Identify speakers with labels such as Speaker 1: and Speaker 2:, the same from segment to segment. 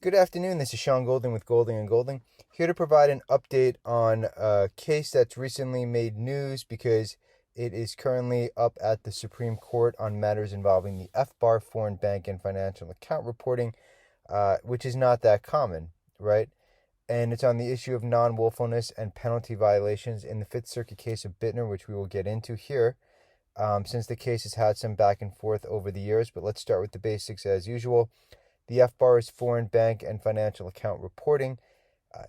Speaker 1: Good afternoon. This is Sean Golding with Golding and Golding, here to provide an update on a case that's recently made news because it is currently up at the Supreme Court on matters involving the FBAR foreign bank and financial account reporting, which is not that common, right? And it's on the issue of non-willfulness and penalty violations in the Fifth Circuit case of Bittner, which we will get into here, since the case has had some back and forth over the years. But let's start with the basics as usual. The FBAR is foreign bank and financial account reporting.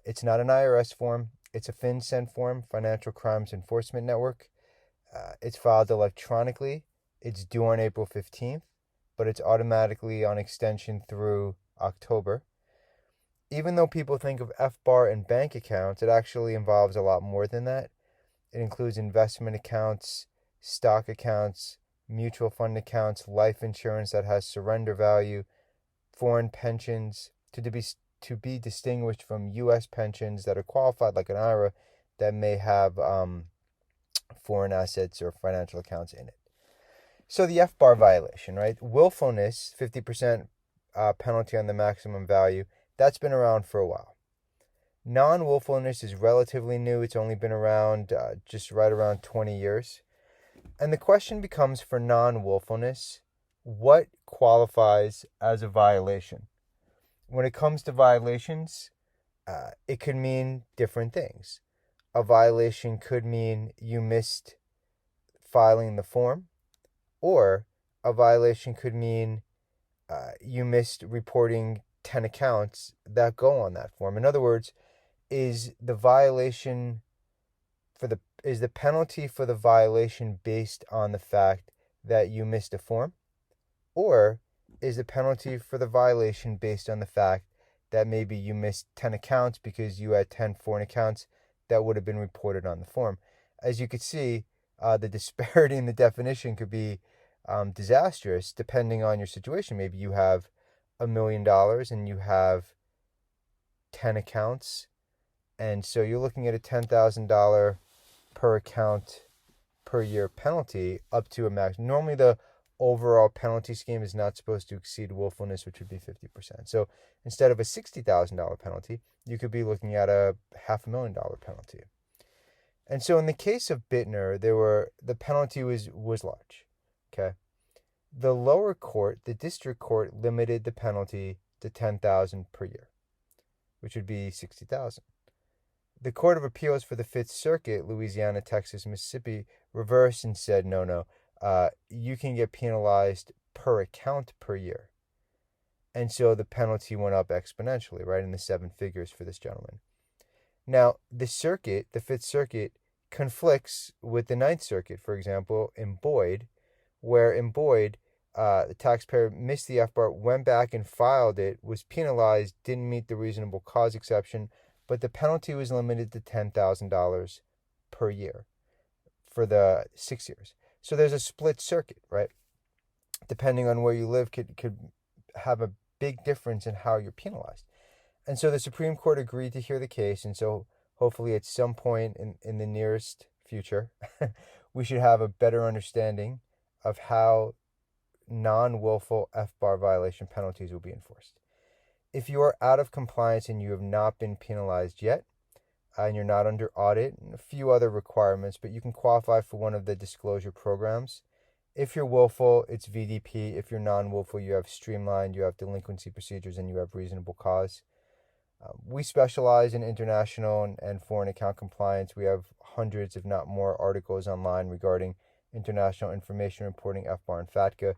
Speaker 1: It's not an IRS form. It's a FinCEN form, Financial Crimes Enforcement Network. It's filed electronically. It's due on April 15th, but it's automatically on extension through October. Even though people think of FBAR and bank accounts, it actually involves a lot more than that. It includes investment accounts, stock accounts, mutual fund accounts, life insurance that has surrender value, foreign pensions, to be distinguished from U.S. pensions that are qualified like an IRA that may have foreign assets or financial accounts in it. So the FBAR violation, right? Willfulness, 50% penalty on the maximum value, that's been around for a while. Non-willfulness is relatively new. It's only been around just right around 20 years. And the question becomes, for non-willfulness, what qualifies as a violation? When it comes to violations, it could mean different things. A violation could mean you missed filing the form, or a violation could mean you missed reporting 10 accounts that go on that form. In other words, is the penalty for the violation based on the fact that you missed a form? Or is the penalty for the violation based on the fact that maybe you missed 10 accounts because you had 10 foreign accounts that would have been reported on the form? As you could see, the disparity in the definition could be disastrous depending on your situation. Maybe you have $1 million and you have 10 accounts, and so you're looking at a $10,000 per account per year penalty up to a max. Normally the overall penalty scheme is not supposed to exceed willfulness, which would be 50%. So instead of a $60,000 penalty, you could be looking at a $500,000 penalty. And so in the case of Bittner, the penalty was large. Okay. The lower court, the district court, limited the penalty to $10,000 per year, which would be $60,000. The Court of Appeals for the Fifth Circuit, Louisiana, Texas, Mississippi, reversed and said, no, you can get penalized per account per year. And so the penalty went up exponentially, right, in the seven figures for this gentleman. Now, the Fifth Circuit, conflicts with the Ninth Circuit, for example, in Boyd, where in Boyd, the taxpayer missed the FBAR, went back and filed it, was penalized, didn't meet the reasonable cause exception, but the penalty was limited to $10,000 per year for the 6 years. So there's a split circuit, right? Depending on where you live, could have a big difference in how you're penalized. And so the Supreme Court agreed to hear the case, and so hopefully at some point in the nearest future, we should have a better understanding of how non-willful FBAR violation penalties will be enforced. If you are out of compliance and you have not been penalized yet, and you're not under audit, and a few other requirements, but you can qualify for one of the disclosure programs. If you're willful, it's VDP. If you're non-willful, you have streamlined, you have delinquency procedures, and you have reasonable cause. We specialize in international and foreign account compliance. We have hundreds, if not more, articles online regarding international information reporting, FBAR and FATCA.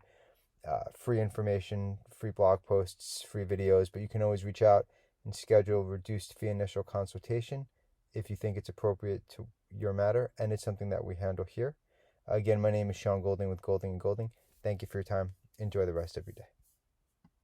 Speaker 1: Free information, free blog posts, free videos, but you can always reach out and schedule a reduced fee initial consultation if you think it's appropriate to your matter, and it's something that we handle here. Again, my name is Sean Golding with Golding and Golding. Thank you for your time. Enjoy the rest of your day.